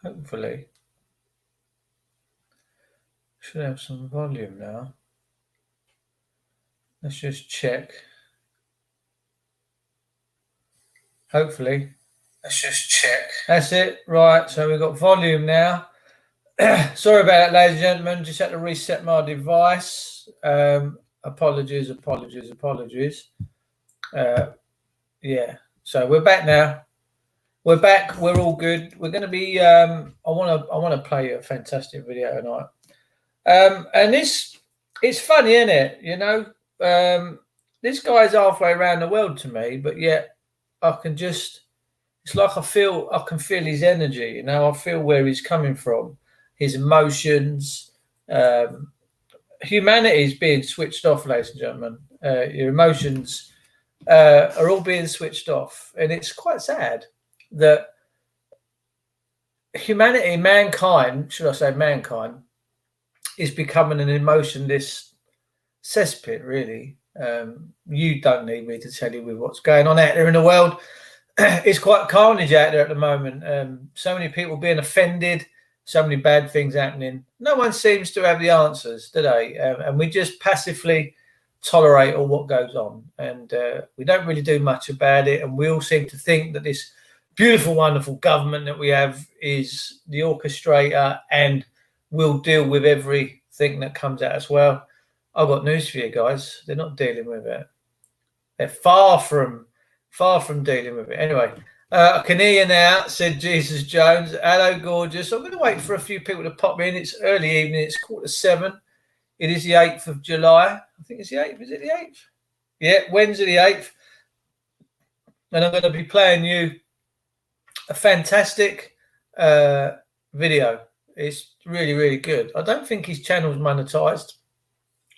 Hopefully. Should have some volume now. Let's just check. Hopefully. Let's just check. That's it. Right, so we've got volume now. Sorry about that, ladies and gentlemen. Just had to reset my device. Apologies. Yeah, so we're back now. We're back. We're all good. We're going to be. I want to play a fantastic video tonight. And it's funny, isn't it? You know, this guy's halfway around the world to me, but yet I can just. It's like I can feel his energy. You know, I feel where he's coming from, his emotions. Humanity is being switched off, ladies and gentlemen. Your emotions are all being switched off, and it's quite sad that humanity, mankind, is becoming an emotionless cesspit, really. You don't need me to tell you with what's going on out there in the world. It's quite carnage out there at the moment. So many people being offended, so many bad things happening. No one seems to have the answers, do they? And we just passively tolerate all what goes on. And we don't really do much about it. And we all seem to think that this beautiful, wonderful government that we have is the orchestrator and will deal with everything that comes at us. Well, I've got news for you guys. They're not dealing with it. They're far from dealing with it. Anyway, I can hear you now, said Jesus Jones. Hello, gorgeous. I'm going to wait for a few people to pop in. It's early evening. It's 7:15. It is the 8th of July. I think it's the 8th. Is it the 8th? Yeah, Wednesday the 8th. And I'm going to be playing you a fantastic video. It's really, really good. I don't think his channel's monetized.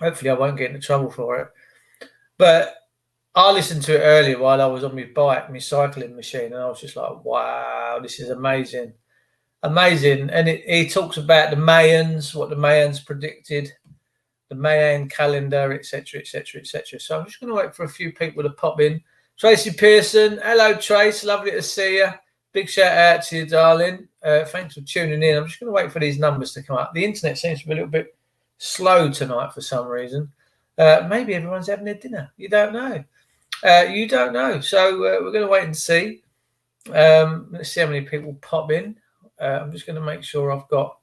Hopefully I won't get into trouble for it. But I listened to it earlier while I was on my bike, my cycling machine, and I was just like, wow, this is amazing. Amazing. And he talks about the Mayans, what the Mayans predicted, the Mayan calendar, etc., etc., etc. So I'm just going to wait for a few people to pop in. Tracy Pearson. Hello, Trace. Lovely to see you. Big shout out to you, darling. Thanks for tuning in. I'm just going to wait for these numbers to come up. The internet seems to be a little bit slow tonight for some reason. Maybe everyone's having their dinner. You don't know. You don't know. So we're going to wait and see. Let's see how many people pop in. I'm just going to make sure I've got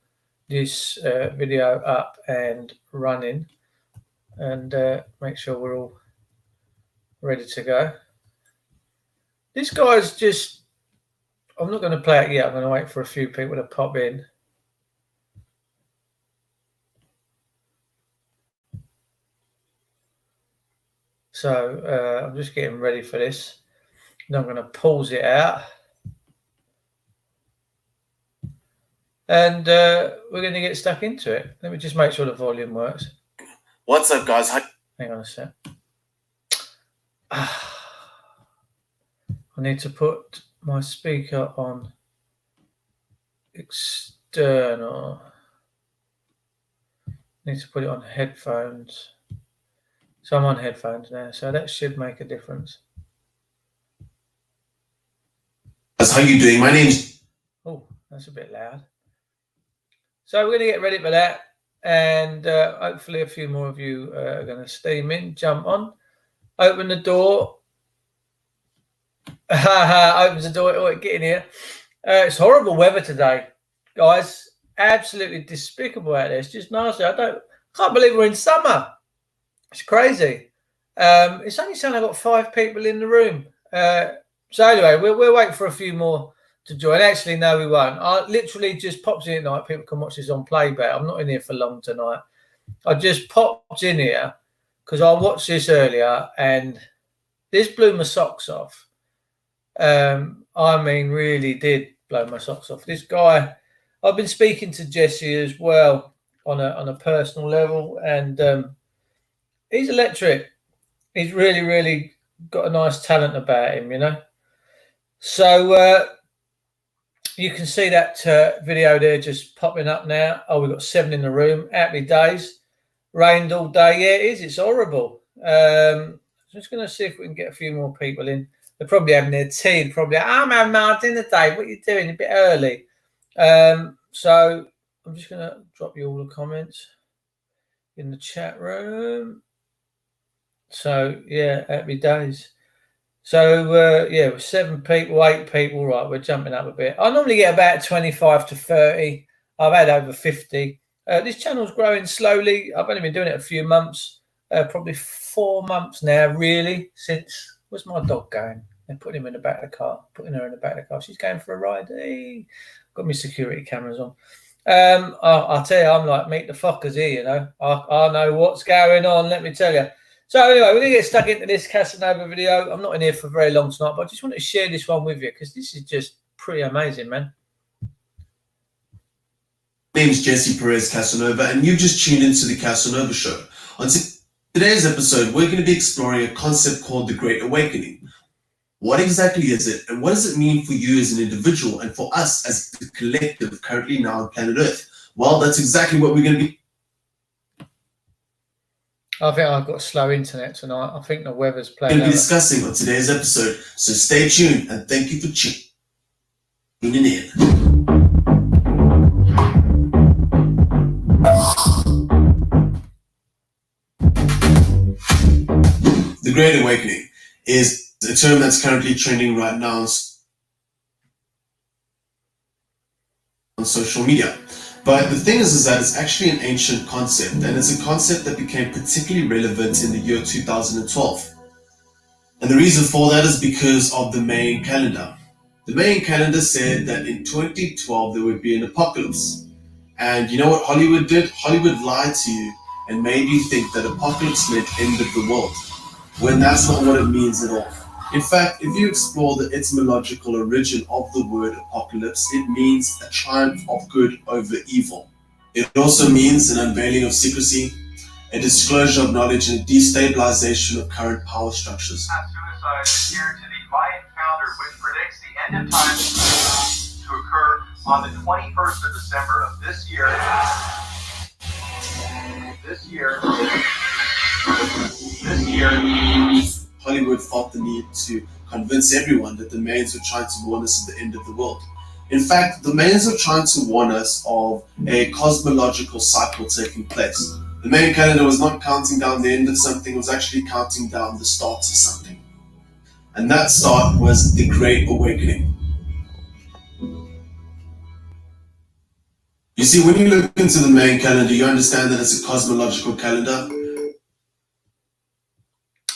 this video up and running and make sure we're all ready to go. This guy's just... I'm not going to play it yet. I'm going to wait for a few people to pop in. So I'm just getting ready for this. And I'm going to pause it out. And we're going to get stuck into it. Let me just make sure the volume works. What's up, guys? Hang on a sec. I need to put my speaker on external. Need to put it on headphones. So I'm on headphones now, so that should make a difference. How you doing? My name's... Oh, that's a bit loud. So we're going to get ready for that, and hopefully a few more of you are going to steam in, jump on, open the door. Opens the door. Oh, get in here. It's horrible weather today, guys. Absolutely despicable out there. It's just nasty. Can't believe we're in summer. It's crazy. It's only saying I've got 5 people in the room. So anyway, we'll wait for a few more to join. Actually, no, we won't. I literally just popped in at night. People can watch this on playback. I'm not in here for long tonight. I just popped in here because I watched this earlier and this blew my socks off. I mean, really did blow my socks off. This guy, I've been speaking to Jesse as well on a personal level, and he's electric. He's really, really got a nice talent about him, you know. So you can see that video there just popping up now. Oh, we've got 7 in the room. Happy days. Rained all day. Yeah, it is. It's horrible. Just going to see if we can get a few more people in. They're probably having their tea. Probably, I'm having my dinner, Dave. What are you doing? A bit early. So I'm just going to drop you all the comments in the chat room. So yeah, happy days. So yeah, with 7 people, 8 people, right, we're jumping up a bit. I normally get about 25 to 30. I've had over 50. This channel's growing slowly. I've only been doing it a few months, probably 4 months now, really, since, where's my dog going? They're putting him in the back of the car, putting her in the back of the car. She's going for a ride. Hey, got my security cameras on. I'll tell you, I'm like, meet the fuckers here, you know. I know what's going on, let me tell you. So anyway, we're going to get stuck into this Casanova video. I'm not in here for very long tonight, but I just want to share this one with you because this is just pretty amazing, man. My name is Jesse Perez Casanova, and you've just tuned into the Casanova Show. On today's episode, we're going to be exploring a concept called the Great Awakening. What exactly is it, and what does it mean for you as an individual and for us as the collective currently now on planet Earth? Well, that's exactly what we're going to be. I think I've got slow internet tonight. I think the weather's We're playing going to be out. discussing on today's episode, so stay tuned and thank you for tuning in. The Great Awakening is a term that's currently trending right now on social media. But the thing is that it's actually an ancient concept, and it's a concept that became particularly relevant in the year 2012. And the reason for that is because of the Mayan calendar. The Mayan calendar said that in 2012 there would be an apocalypse. And you know what Hollywood did? Hollywood lied to you and made you think that apocalypse meant end of the world, when that's not what it means at all. In fact, if you explore the etymological origin of the word apocalypse, it means a triumph of good over evil. It also means an unveiling of secrecy, a disclosure of knowledge, and a destabilization of current power structures. Suicide is here to the Mayan calendar, which predicts the end of time to occur on the 21st of December of this year. Hollywood felt the need to convince everyone that the Mayans were trying to warn us of the end of the world. In fact, the Mayans were trying to warn us of a cosmological cycle taking place. The Mayan calendar was not counting down the end of something, it was actually counting down the start to something. And that start was the Great Awakening. You see, when you look into the Mayan calendar, you understand that it's a cosmological calendar.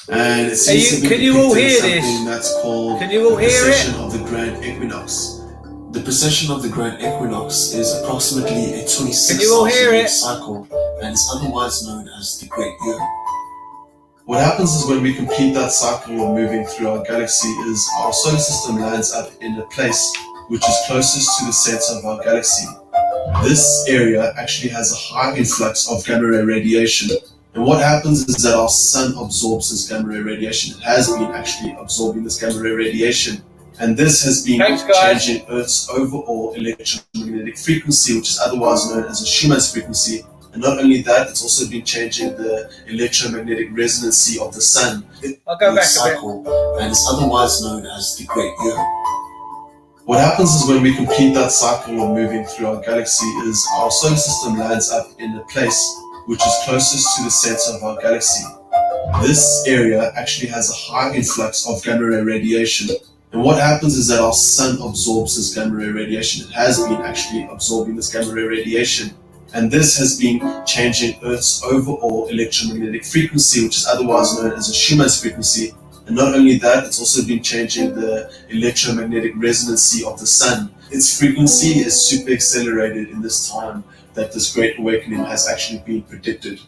And it seems to be Can you all hear something this? that's called Can you all the hear precession it? of the Grand Equinox. The precession of the Grand Equinox is approximately a 26,000-year cycle and is otherwise known as the Great Year. What happens is when we complete that cycle of moving through our galaxy is our solar system lands up in a place which is closest to the center of our galaxy. This area actually has a high influx of gamma ray radiation. And what happens is that our sun absorbs this gamma ray radiation. It has been actually absorbing this gamma ray radiation. And this has been changing Earth's overall electromagnetic frequency, which is otherwise known as a Schumann's frequency. And not only that, it's also been changing the electromagnetic resonancy of the sun. I'll go back cycle, and it's otherwise known as the Great Year. What happens is when we complete that cycle of moving through our galaxy is our solar system lands up in a place which is closest to the center of our galaxy. This area actually has a high influx of gamma ray radiation. And what happens is that our sun absorbs this gamma ray radiation. It has been actually absorbing this gamma ray radiation. And this has been changing Earth's overall electromagnetic frequency, which is otherwise known as a Schumann's frequency. And not only that, it's also been changing the electromagnetic resonancy of the sun. Its frequency is super accelerated in this time that this Great Awakening has actually been predicted.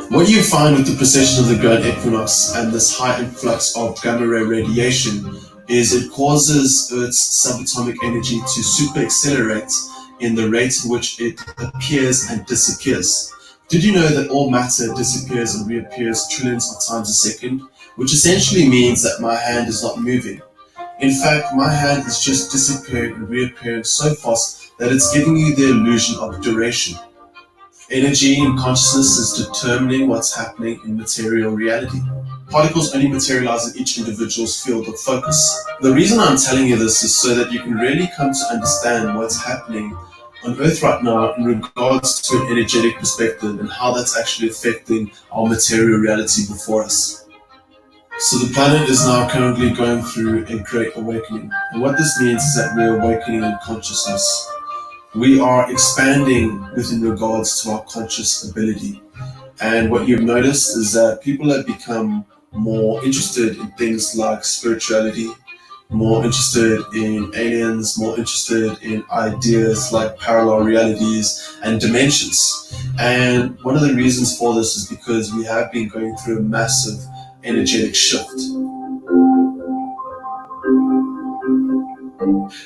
What you find with the precession of the Grand Equinox and this high influx of gamma ray radiation is it causes Earth's subatomic energy to super accelerate in the rate in which it appears and disappears. Did you know that all matter disappears and reappears trillions of times a second? Which essentially means that my hand is not moving. In fact, my hand is just disappearing and reappearing so fast that it's giving you the illusion of duration. Energy and consciousness is determining what's happening in material reality. Particles only materialize in each individual's field of focus. The reason I'm telling you this is so that you can really come to understand what's happening on Earth right now in regards to an energetic perspective and how that's actually affecting our material reality before us. So the planet is now currently going through a great awakening. And what this means is that we're awakening in consciousness. We are expanding within regards to our conscious ability. And what you've noticed is that people have become more interested in things like spirituality, more interested in aliens, more interested in ideas like parallel realities and dimensions. And one of the reasons for this is because we have been going through a massive energetic shift.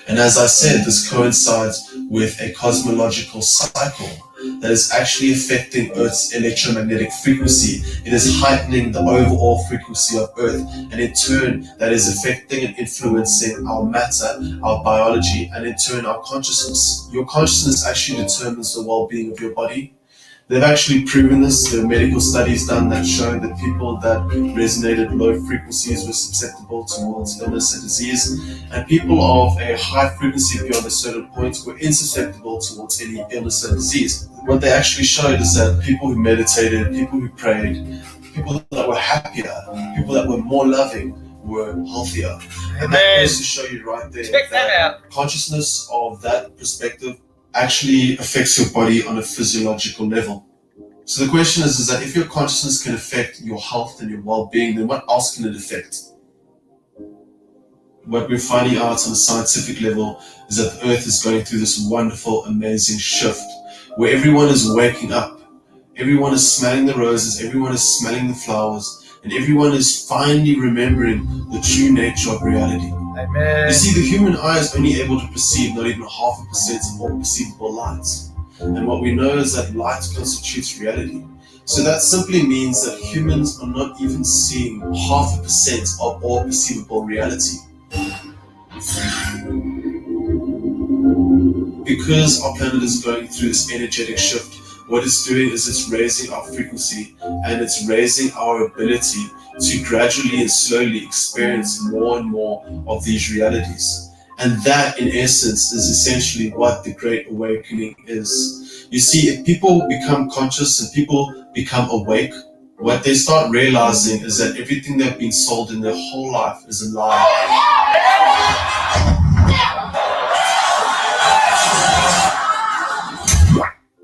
And as I said, this coincides with a cosmological cycle that is actually affecting Earth's electromagnetic frequency. It is heightening the overall frequency of Earth, and in turn that is affecting and influencing our matter, our biology, and in turn our consciousness. Your consciousness actually determines the well-being of your body. They've actually proven this. There are medical studies done that show that people that resonated low frequencies were susceptible towards illness and disease, and people of a high frequency beyond a certain point were insusceptible towards any illness and disease. What they actually showed is that people who meditated, people who prayed, people that were happier, people that were more loving were healthier. And that goes to show you right there that consciousness of that perspective actually affects your body on a physiological level. So the question is that if your consciousness can affect your health and your well-being, then what else can it affect? What we're finding out on a scientific level is that the Earth is going through this wonderful, amazing shift where everyone is waking up. Everyone is smelling the roses, everyone is smelling the flowers, and everyone is finally remembering the true nature of reality. Amen. You see, the human eye is only able to perceive not even 0.5% of all perceivable light. And what we know is that light constitutes reality. So that simply means that humans are not even seeing 0.5% of all perceivable reality. Because our planet is going through this energetic shift, what it's doing is it's raising our frequency and it's raising our ability to gradually and slowly experience more and more of these realities. And that, in essence, is essentially what the Great Awakening is. You see, if people become conscious and people become awake, what they start realizing is that everything they've been sold in their whole life is a lie.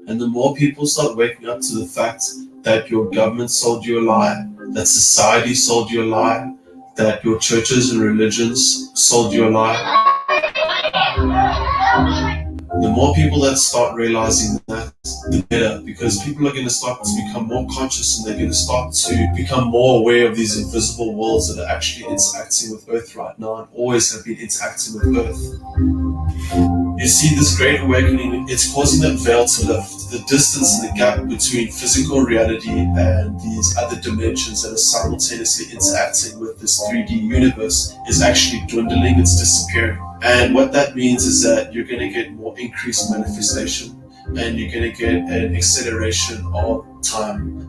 And the more people start waking up to the fact that your government sold you a lie, that society sold you a lie, that your churches and religions sold you a lie, the more people that start realizing that, the better, because people are going to start to become more conscious and they're going to start to become more aware of these invisible worlds that are actually interacting with Earth right now and always have been interacting with Earth. You see, this Great Awakening, it's causing that veil to lift. The distance and the gap between physical reality and these other dimensions that are simultaneously interacting with this 3D universe is actually dwindling, it's disappearing. And what that means is that you're going to get more increased manifestation and you're going to get an acceleration of time.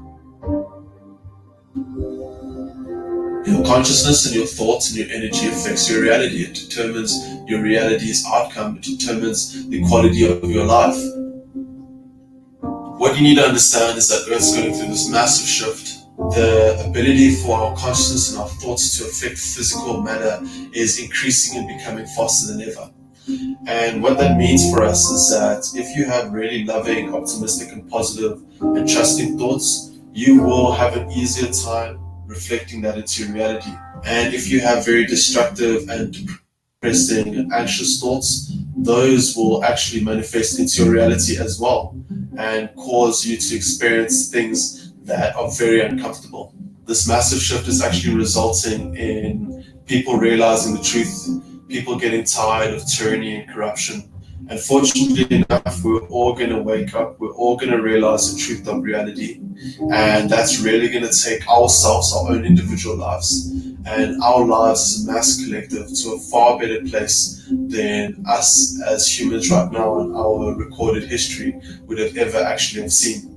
Your consciousness and your thoughts and your energy affects your reality. It determines your reality's outcome. It determines the quality of your life. What you need to understand is that Earth's going through this massive shift. The ability for our consciousness and our thoughts to affect physical matter is increasing and becoming faster than ever. And what that means for us is that if you have really loving, optimistic, and positive and trusting thoughts, you will have an easier time reflecting that into reality. And if you have very destructive and depressing and anxious thoughts, those will actually manifest into your reality as well and cause you to experience things that are very uncomfortable. This massive shift is actually resulting in people realizing the truth, people getting tired of tyranny and corruption. And fortunately enough, we're all going to wake up, we're all going to realize the truth of reality. And that's really going to take ourselves, our own individual lives, and our lives as a mass collective to a far better place than us as humans right now in our recorded history would have ever actually have seen.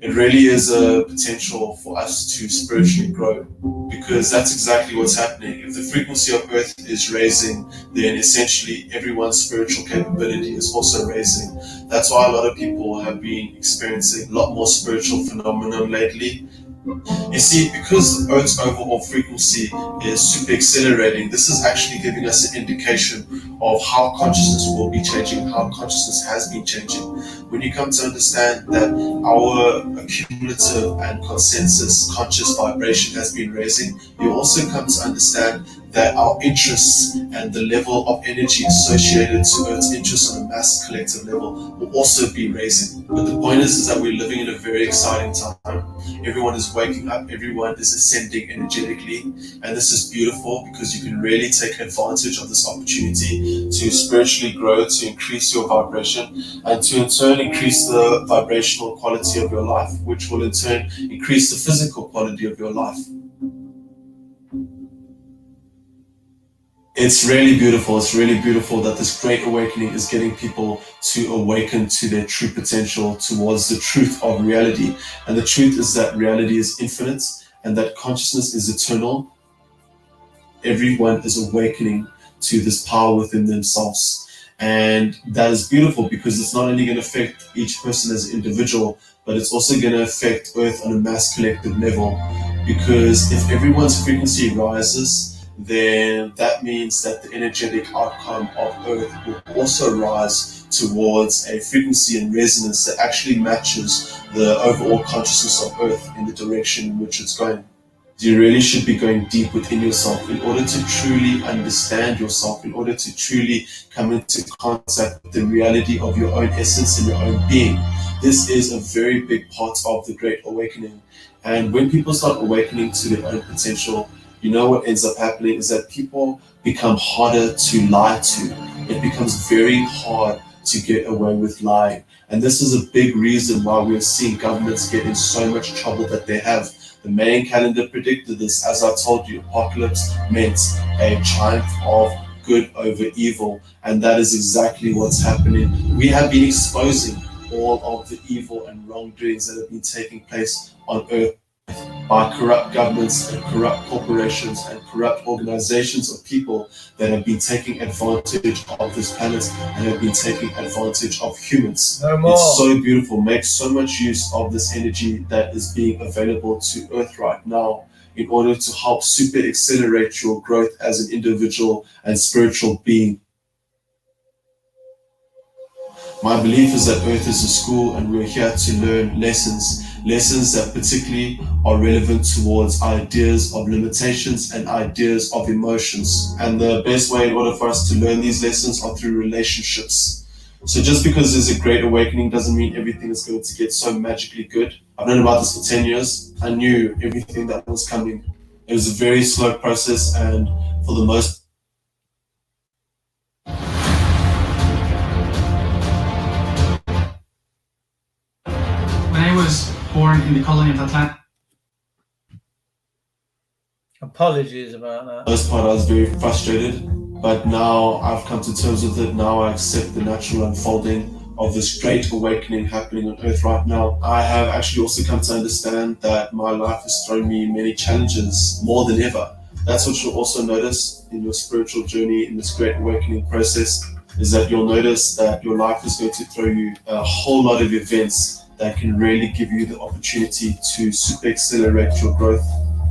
It really is a potential for us to spiritually grow, because that's exactly what's happening. If the frequency of Earth is raising, then essentially everyone's spiritual capability is also raising. That's why a lot of people have been experiencing a lot more spiritual phenomenon lately. You see, because Earth's overall frequency is super accelerating, this is actually giving us an indication of how consciousness will be changing, how consciousness has been changing. When you come to understand that our accumulative and consensus conscious vibration has been raising, you also come to understand that our interests and the level of energy associated to Earth's interests on a mass collective level will also be raising. But the point is that we're living in a very exciting time. Everyone is waking up, everyone is ascending energetically, and this is beautiful because you can really take advantage of this opportunity to spiritually grow, to increase your vibration, and to in turn increase the vibrational quality of your life, which will in turn increase the physical quality of your life. It's really beautiful. It's really beautiful that this great awakening is getting people to awaken to their true potential towards the truth of reality. And the truth is that reality is infinite and that consciousness is eternal. Everyone is awakening to this power within themselves. And that is beautiful because it's not only going to affect each person as an individual, but it's also going to affect Earth on a mass collective level. Because if everyone's frequency rises, then that means that the energetic outcome of Earth will also rise towards a frequency and resonance that actually matches the overall consciousness of Earth in the direction in which it's going. You really should be going deep within yourself in order to truly understand yourself, in order to truly come into contact with the reality of your own essence and your own being. This is a very big part of the Great Awakening. And when people start awakening to their own potential, you know what ends up happening is that people become harder to lie to. It becomes very hard to get away with lying. And this is a big reason why we're seeing governments get in so much trouble that they have. The Mayan calendar predicted this. As I told you, apocalypse meant a triumph of good over evil. And that is exactly what's happening. We have been exposing all of the evil and wrongdoings that have been taking place on Earth by corrupt governments and corrupt corporations and corrupt organizations of people that have been taking advantage of this planet and have been taking advantage of humans. No more. It's so beautiful. Make so much use of this energy that is being available to Earth right now in order to help super accelerate your growth as an individual and spiritual being. My belief is that Earth is a school and we're here to learn lessons that particularly are relevant towards ideas of limitations and ideas of emotions. And the best way in order for us to learn these lessons are through relationships. So just because there's a great awakening doesn't mean everything is going to get so magically good. I've known about this for 10 years. I knew everything that was coming. It was a very slow process, and for the most When I was born in the colony of Atlanta. Apologies about that. Most part I was very frustrated, but now I've come to terms with it. Now I accept the natural unfolding of this great awakening happening on Earth right now. I have actually also come to understand that my life has thrown me many challenges, more than ever. That's what you'll also notice in your spiritual journey, in this great awakening process, is that you'll notice that your life is going to throw you a whole lot of events that can really give you the opportunity to super accelerate your growth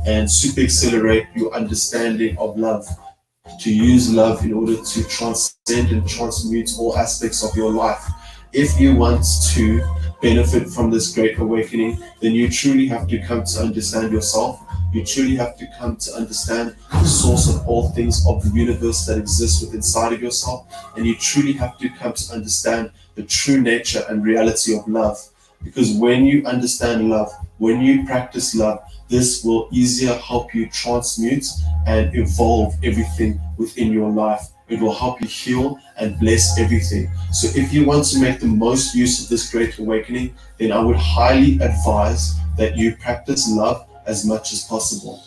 and super accelerate your understanding of love, to use love in order to transcend and transmute all aspects of your life. If you want to benefit from this great awakening, then you truly have to come to understand yourself. You truly have to come to understand the source of all things of the universe that exists within inside of yourself. And you truly have to come to understand the true nature and reality of love. Because when you understand love, when you practice love, this will easier help you transmute and evolve everything within your life. It will help you heal and bless everything. So if you want to make the most use of this great awakening, then I would highly advise that you practice love as much as possible.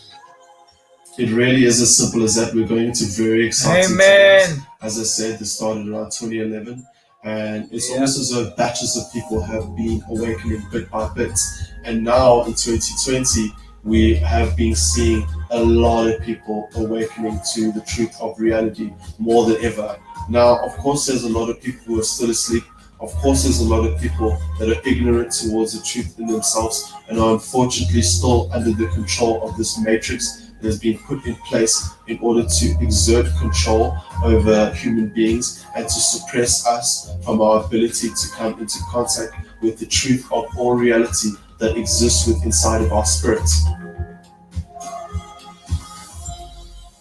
It really is as simple as that. We're going into very exciting times. As I said, this started around 2011. And it's almost as though batches of people have been awakening bit by bit. And now in 2020, we have been seeing a lot of people awakening to the truth of reality more than ever. Now, of course, there's a lot of people who are still asleep. Of course, there's a lot of people that are ignorant towards the truth in themselves and are unfortunately still under the control of this matrix that has been put in place in order to exert control over human beings and to suppress us from our ability to come into contact with the truth of all reality that exists within inside of our spirits.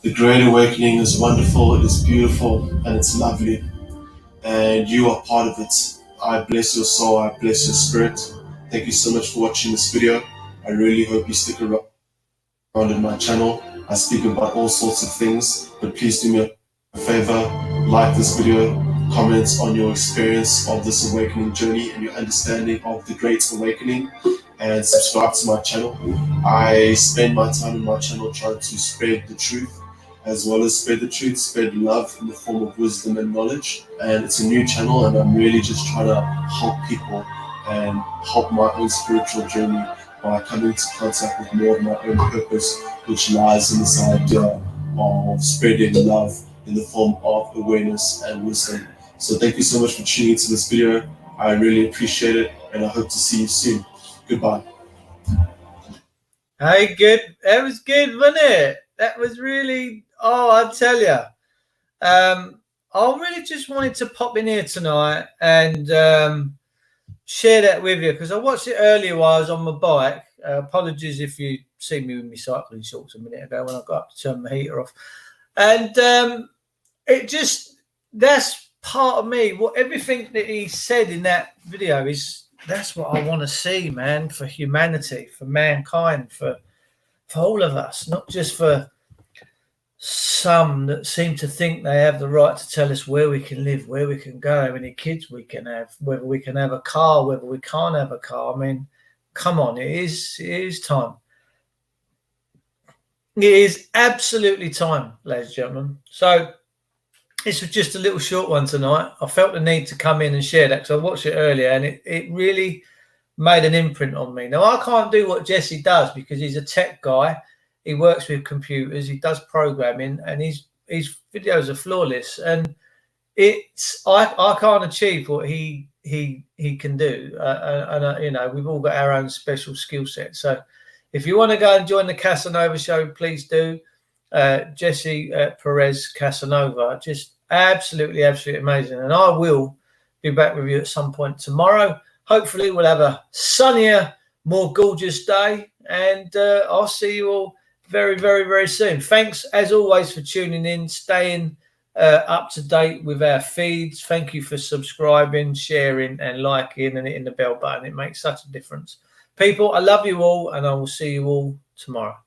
The Great Awakening is wonderful, it is beautiful, and it's lovely. And you are part of it. I bless your soul, I bless your spirit. Thank you so much for watching this video. I really hope you stick around on my channel. I speak about all sorts of things, but please do me a favor, like this video, comment on your experience of this awakening journey and your understanding of the Great Awakening, and subscribe to my channel. I spend my time in my channel trying to spread the truth, as well as spread the truth, spread love in the form of wisdom and knowledge. And it's a new channel, and I'm really just trying to help people and help my own spiritual journey by coming into contact with more of my own purpose, which lies in this idea of spreading love in the form of awareness and wisdom. So thank you so much for tuning into this video. I really appreciate it, and I hope to see you soon. Goodbye. Hey, good. That was good, wasn't it? That was really, oh, I tell you. I really just wanted to pop in here tonight and share that with you, because I watched it earlier while I was on my bike. Apologies if you see me with my cycling shorts a minute ago when I got up to turn the heater off. And it just, that's part of me. What everything that he said in that video is, that's what I want to see, man, for humanity, for mankind, for all of us, not just for some that seem to think they have the right to tell us where we can live, where we can go, how many kids we can have, whether we can have a car, whether we can't have a car. I mean, come on, it is time. It is absolutely time, ladies and gentlemen. So this was just a little short one tonight. I felt the need to come in and share that because I watched it earlier, and it really made an imprint on me. Now, I can't do what Jesse does because he's a tech guy. He works with computers. He does programming, and his videos are flawless. And I can't achieve what he can do. You know, we've all got our own special skill set. So if you want to go and join the Casanova show, please do. Jesse Perez Casanova, just absolutely amazing. And I will be back with you at some point tomorrow. Hopefully we'll have a sunnier, more gorgeous day, and I'll see you all very, very, very soon. Thanks as always for tuning in, staying up to date with our feeds. Thank you for subscribing, sharing and liking and hitting the bell button. It makes such a difference. People, I love you all, and I will see you all tomorrow.